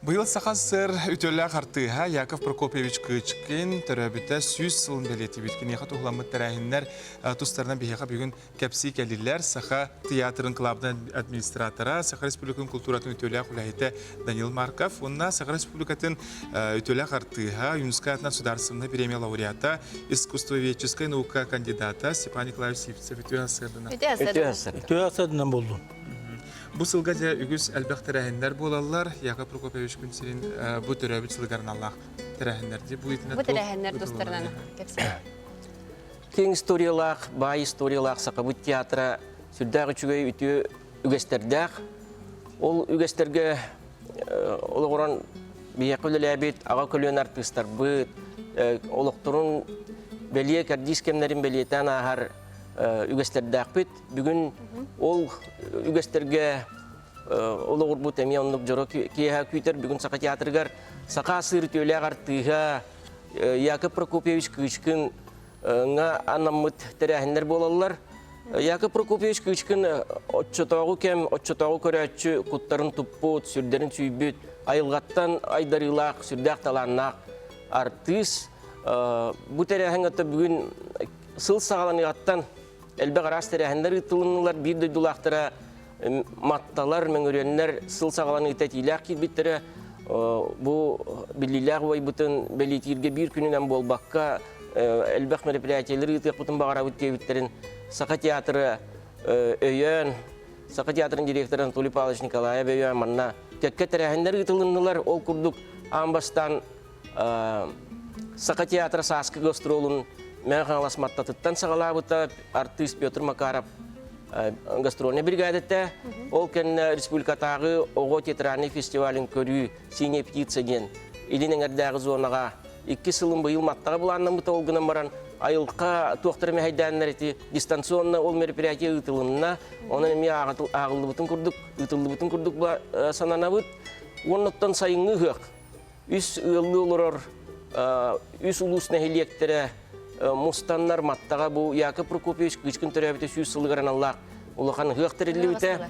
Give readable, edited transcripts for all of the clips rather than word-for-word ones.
Быйыл сахан сыр үтөлі қартыға Яков Прокопьевич Кычкин төрөбіті сүйіз сылын белеті біткін. Еға тұғыламыд тәрәйінлер тұстарынан бейеға бүгін кәпсі кәлілер Саха театрын клабдан администратора, Саха Республикатын культуратын үтөлі құлайыты Данил Марков. Онна Саха Республикатын үтөлі қартыға ЮНЕСКО государственная премия лауреата, искусствоведческая наука кандидата Степан Николаевич Сипцев. Үтө асырдына болду. Бұл сылға да үгіз әлбәқ тәрәхіндер болалар. Яков Прокопьевич күнсерін бұл төрәбіт сылғарын Аллах тәрәхіндерді. Бұл тәрәхіндер достарынан кәпсі. Кен историялақ, бай историялақ сақабыт театра сүрдәғі чүгей үті үгестердәқ. Ол үгестерге олығыран бейек өлі әбет, аға көлен артыстар бұд, олықтырын бәлие кәрдис кемнерін бәлиетен ағар үгестердәқ бұд. Бүгін ол үгестерге олығыр бұд әме онлық жұры кейіға күйтер. Бүгін сақа театрығар сақа сыр төлі ағартыға Яков Прокопьевич Кычкин анамыт тәрәхіндер болалар. Яков Прокопьевич Кычкин отчотауғы кәм, отчотауғы көрәтші құттарын тұппыт, сүрдерін сүйбіт, айылғаттан айдарылақ, сүрдәқ таланнақ артыс. Бұ тәрәхіңатта бүгін сыл сағаланығаттан әлбәқ арас тәрәхіндер ұтылынылар, бір дөйдулақтыра матталар, мәңіренлер сыл сағаланы тәтиләқ келбеттері. Бұл біліләғ вай бұтын бәлетірге бір күнінен болбаққа әлбәқ мероприятиялары ұтық бұтын бағара өткебіттерін Сақа театры өйен, Сақа театрын директоры Анатолий Павлович Николаев өйен манна тәкке тәрәхіндер ұтылынылар. Ол күрдік амбастан Сақа театры сасқы гастролын мен қаңласматтатыттан сағалабыта артист Петр Макаров гастрольный бригадетті. Ол кен республикатағы оғы театральный фестивалін көрі «Синяя птица» ден. Илінің әрдәғі зонаға 2 сылын бұйыл маттаға бұланнан бұта олғынан баран айылқа тоқтыры мәйдәнлер еті дистанционна ол мероприятия ұтылынына. Оның әме ағылды бұтын күрдік, ұтылды бұтын күрдік санана бұд. Онлықтан сайыңы ғық. Үс ұлы олырыр, үс ұлыс нәхелектері мұстаннар маттаға бұл Яков Прокопьевич Кычкин төрәбіті сүйіз сылығыран Аллах ұлыған ғық тірілі өте.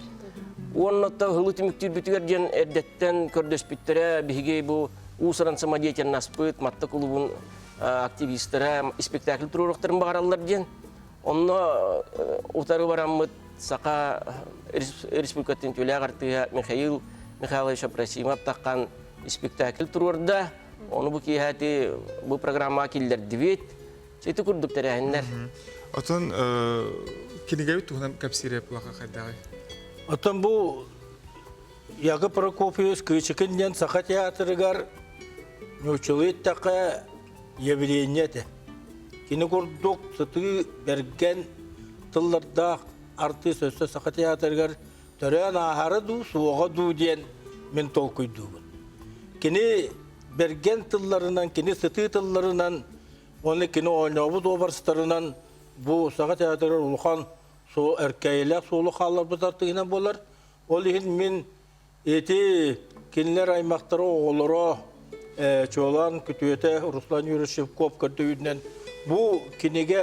Онлықта ғылы түміктер бүтігер ден әрдеттен көрдөс біттері бігей бұл ұсыран самадетен наспыт, матта клубын активистері, спектакль тұрырықтарын бағаралар ден. Онына ұтары барамыд Сақа республикатын төлі ағартыға Михаил Михайлович Апрасимов таққан спектакль тұрырда. Оны бұл кейхәті бұл программа келдер дебет. Сөйті күрдік тәрәхіндер. Отын кенегәуі тұғынан кәпсірі бұлаға қайдағы? Отын бұл Яков Прокопьевич Кычкинден Сақа театрығар нөчілет тақы явленеті. Кені күрдік сұты берген тылларда артист өсті Сақа театрығар түрен ағары ду, суға ду ден мен толкүйдуғын. Кені берген тылларынан, кені сұты тылларынан оны кені ойнауы добарыстарынан бұл Сақа театры ұлған сол әркәйләк солы қалар бұзартығынан болар. Ол ең мен еті кенілер аймақтары оғылары чолан күтуеті Руслан Юрьевич көп көрді үйінен бұл кенеге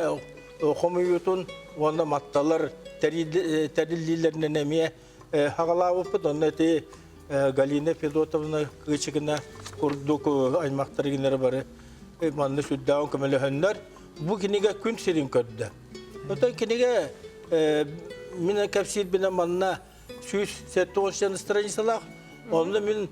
оқымы үйетін оны матталар тәрілділерінен әме хағалауы бұд. Оны әті Галина Федотовна Кычкина күрдік аймақтары кенері бары. Манны сүддауын көмелі хөнлер, бұл кенеге күн серін көрді. Одан кенеге мен кәпсір біне манна 179 страницалақ, онды мен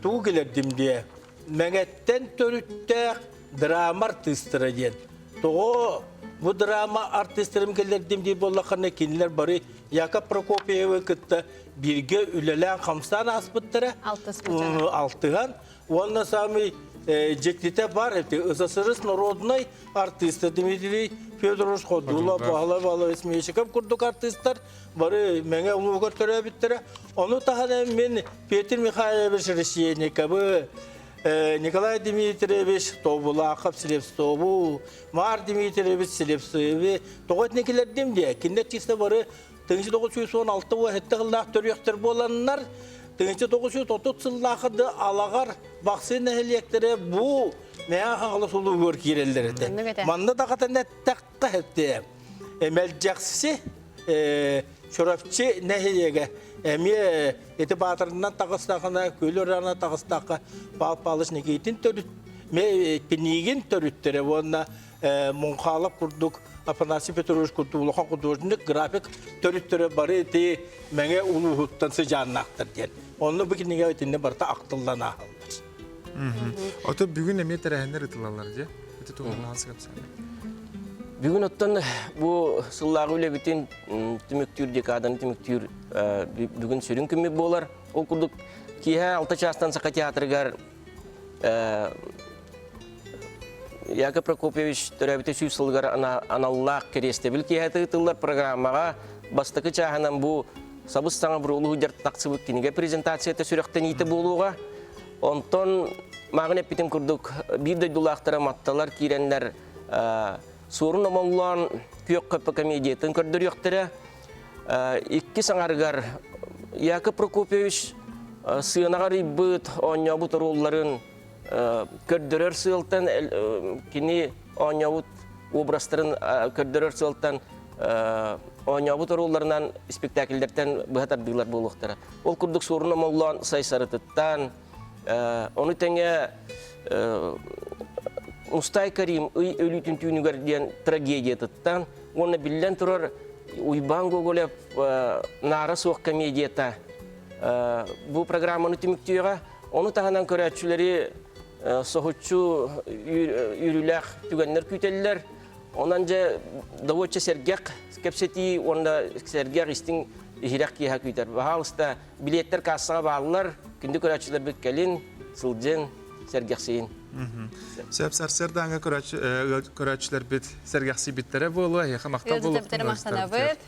туғы келердім де. Мәңеттен төріттәқ драма артыстыры ден. Тоғы бұл драма артыстырым келердім де болаққаны кенелер бары Яков Прокопьевы күтті бірге үлелән қамсан аспыттыры. Алтыған. Онына самый жектете бар, СССР народной артисты Дмитрий Федорович Ходула, Бағалай Смешеков күрдік артисттар бары мәңе ұлығыр түрі біттірі. Оны тағаны мен Петр Михайлович Решенниковы, Николай Дмитриевич Тобулақов Селевстову, Мар Дмитриевич Селевсовы, тоғыт некелердім де, кендер чисті бары 1916 уақытты ғылнақ түректер боланынар, 1930 сыллақыды алағар бақсын әхелектері бұл мәң қағылы сұлу көр керелдерді. Манны дағатын әттәққа әтті. Мәл жақсысы шұрапчы нәхелеге Әме эти батырынан тағыстақына, көйлі орана тағыстаққа балпалыш некейтін төріт, ме пенеген төріттері, онына мұнқалық күрдік, Афанасий Петрович Кутулуха художник график төріттері бары еті мәңе ұлы ұттансы жаннақтыр ден. Оны бұл кенеге өтінде барта ақтылдана алды. Оты бүгін әме тәрәхіндер ұтылалар, де? Өті туғырын алсы көпсәлі. Бүгін оттан бұл сыллағы өлі бітін түміктүр, декадан түміктүр бүгін сөрін күмі болар. Ол күрдік кейі 6 частан сақа театрығар Яков Прокопьевич төрәбіті сүй сылғар аналлақ керестебіл кейәті ұтылар программаға бастықы чағынан бұл сабыз саңа бір ұлығы дәрт тақсыбық кенеге презентацияты сүректен еті болуға. Онтон мағын әппетім күрдік бірді дұлақтары матталар кейренлер Сурын омоллан күйек көпі комедиятын көрдір өқтірі. Икки саңарғар Яков Прокопьевич сыынағар иббыт оңябыт ролларын көрдірер сылтан, кені оңябыт обрастарын көрдірер сылтан оңябыт ролларынан спектакльдерден бұғатардығылар болуқтары. Ол күрдік сурын омоллан сайсарытыттан, оны тәңе Устай Карим өлүтүн түйінігер ден трагедия тұттан, оны білден тұрар уйбан көгілеп нары соқ комедията. Бұл программаны түміктеуға, оны тағынан көрәтшілері соғытшы үйріләқ түгенлер күйтелілер. Онан же доводча сәргек кәпсеті, онда сәргек істің жирек кейға күйтер. Бағалыста билеттер кассаға бағылар, күнді көрәтшілер бүткәлін, сылжен, сәргек сейін. Сөп сарсырда аңа көрәтшілер бит сәргәқси биттері болу, яқа мақтал болу. Өзді мақтана бұд.